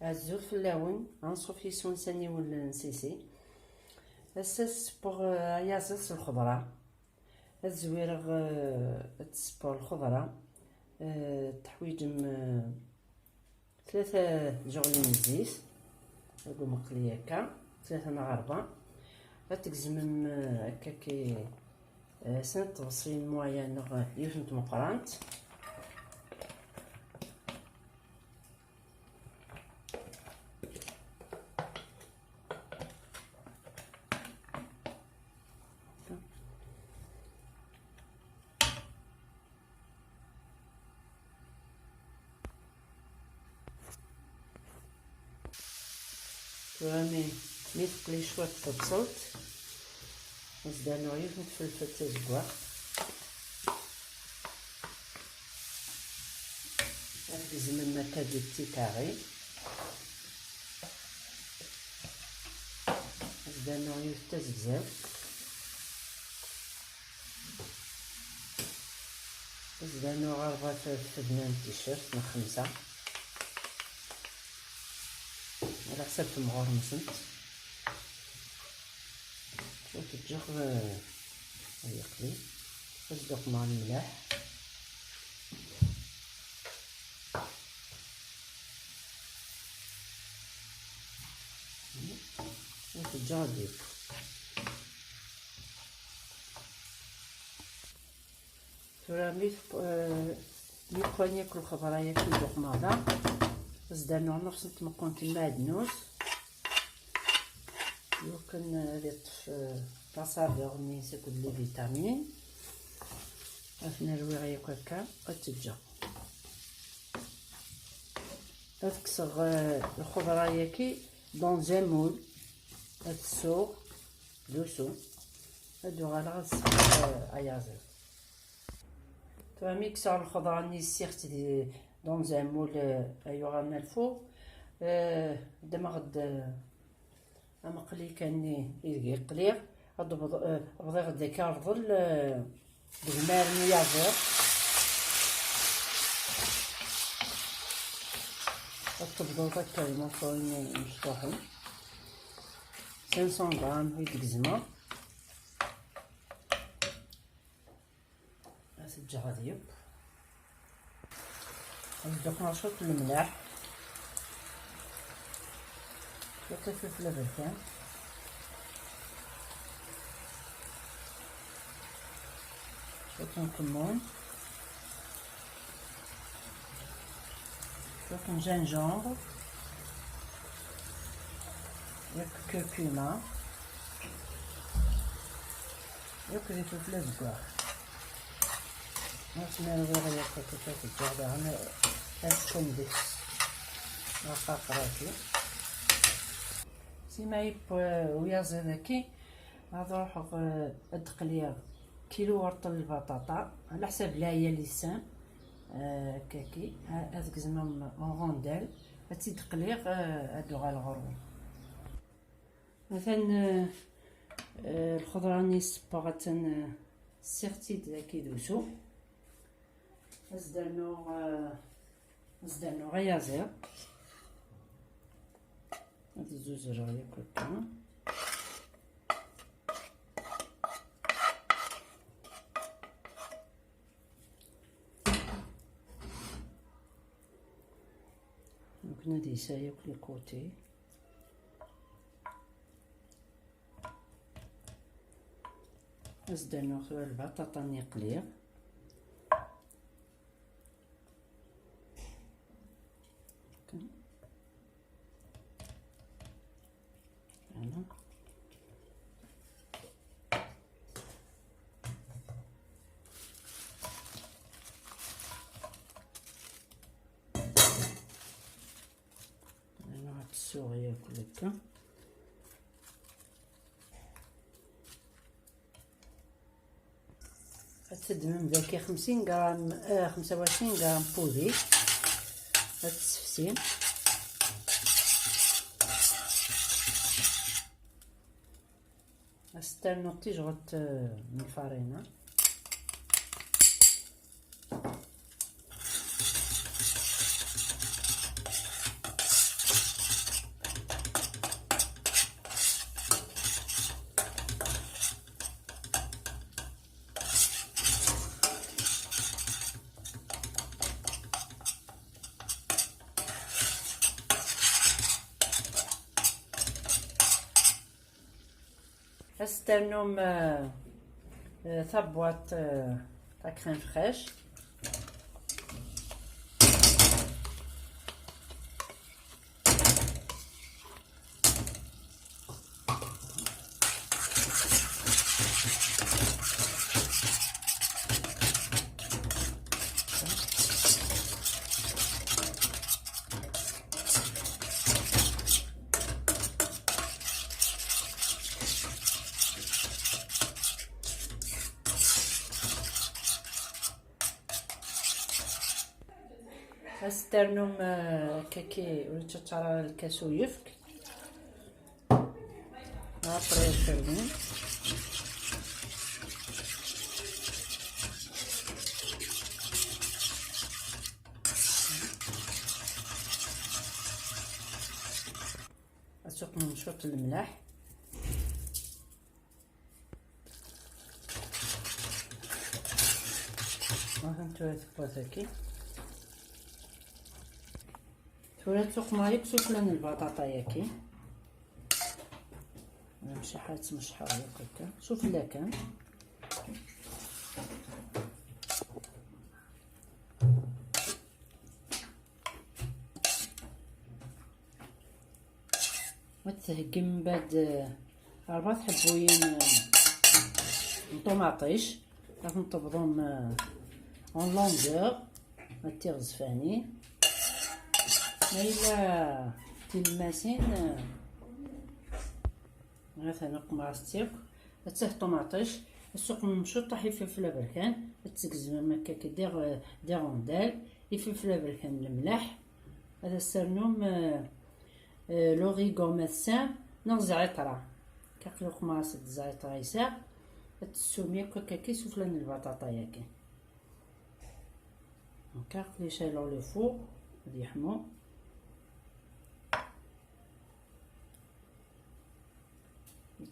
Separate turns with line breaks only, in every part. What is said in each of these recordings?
الزور في اللون غنصوفي سونساني ولا نسيسي اساس بوغ ياسس الخضره الزويرغ تسبور الخضره تحويجم 3 جغلين الزيت هادو مقليه هكا 3 مغاربه غتقزمم هكاكي سنت بصرين موين يوسنت مقرانت رامي ميتقلي شويه البصلت نزيد نوعيه فلفل تزكوا نقزم الماكا ديال التيكاري نزيد نوعيه تزكزاو نزيد نوع 4 فلفل بنان تيشيرت من 5 على حسب المغور مسنت شوف الجغ يقلي تصدق مع الملح شوف الجغ ديك ترامي ميقوان ياكل الخضره ياكل الدقماضه زدنا نص نتمكن المعدنوس يمكن ريطف لاصابيغ نيس ياكل لي فيتامين افنا الوغ ياكل هكا وتتجا تكسر الخضره ياكي دون ان مول تسوق دوسو هادو غالا غتسخن ايازر ترامي كسر الخضره نيس سيرت dans un moule أيوغا من الفوق دمغد أمقلي كاني يقليغ بضيغ ديكا رضل بزمار ميازر التبضو هكا المفروين مشطوحين 500 غرام هيديك زما أسجع هذيب نبداو نرشط الملح شويه الفلفل الريحان شويه الكمون شويه الجنجبر ياك كركمه ياك الفلفل الزكوار نسمع الغير ياك كيفاش الجوده انا تكون ديك قراكي سيما يب ويا زيدكي غادي نروح الدقليه كيلو ورط البطاطا على حساب لايه لسان كاكي هذاك زعما غوندال هاتي دقليق هادو غالغرو مثلا الخضره نيس باغا سيرتي داكي دوسو زدانو غيازير هاد الزوز راه ياكل هكا ممكن هادي ياكل الكوتي زدانو البطاطا نقليغ هنا هاد السوغ ياكل هكا غتدمم داكي 50 غرام 25 غرام بودي هاد السفسين استنو تيجغط من الفرينه استرنوم ثبوات تاع كريم فريش. استرنوم كاكي وليت ترى الكاسو يفك عطري الفرن. اسوق نشوط الملح وهانتو هاكي ثورة تسوق مايك سفلان البطاطا ياكي نمشي حالت مشحة هكا سفلا كان وتهقم بعد 4 حبوين طوماطيش راح نطبضهم اون لونغور ما تيغزفاني إلا تلماسين مثلا قماصتيك تسه طوماطيش السوق مشوط طاحي فلفله بركان تسكزم هكاك دير غوندال الفلفله بركان الملح هذا السرنوم لوريغو ماسان نغ زعترة كاقلو قماص الزعترة يساق تسومي هكاكي سفلان البطاطا ياكي هكا قلي شالو لي فوق غادي يحمو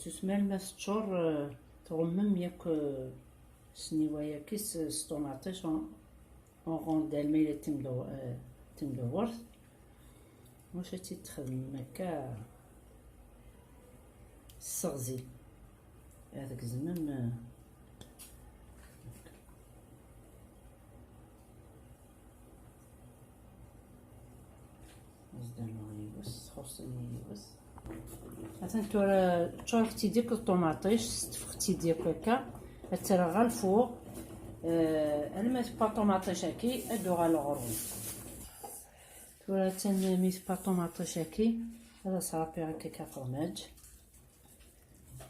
تسمى الماس تشور تغمم ياك سنيوة كيس سطوماطيش اون غوندال ميلا تمدورت واش تخدم هكا السغزي هذاك الزمن زدانو يبس خصني يبس مثلا تشرختي ديك الطوماطيش استفختي ديك هكا ترغى الفوق انا ما تبقى طوماطيش هكي ادو على الغرون تورا تنمي تبقى طوماطيش هكي هذا صرابي هكا فرماج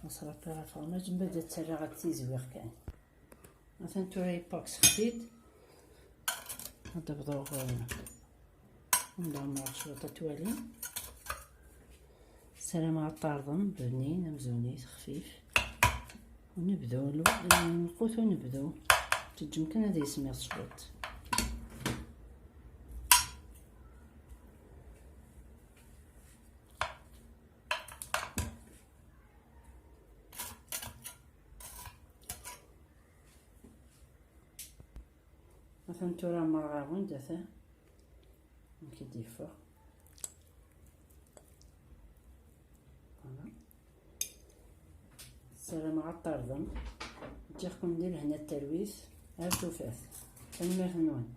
صرابي فرماج من بعد ترغى تيزوير كان مثلا تورا يباكس خفيت نضبطو ندعمو شوطة توالي سلام على الطاردم بنين مزونيت خفيف ونبداو نقوتو نبداو تجمكن هذا يسمي الصوت مثلا تورا مرغاون دافا كيديفا السلام على الطردم نجيكم ندير هنا التلويث عاد توفاث المرنون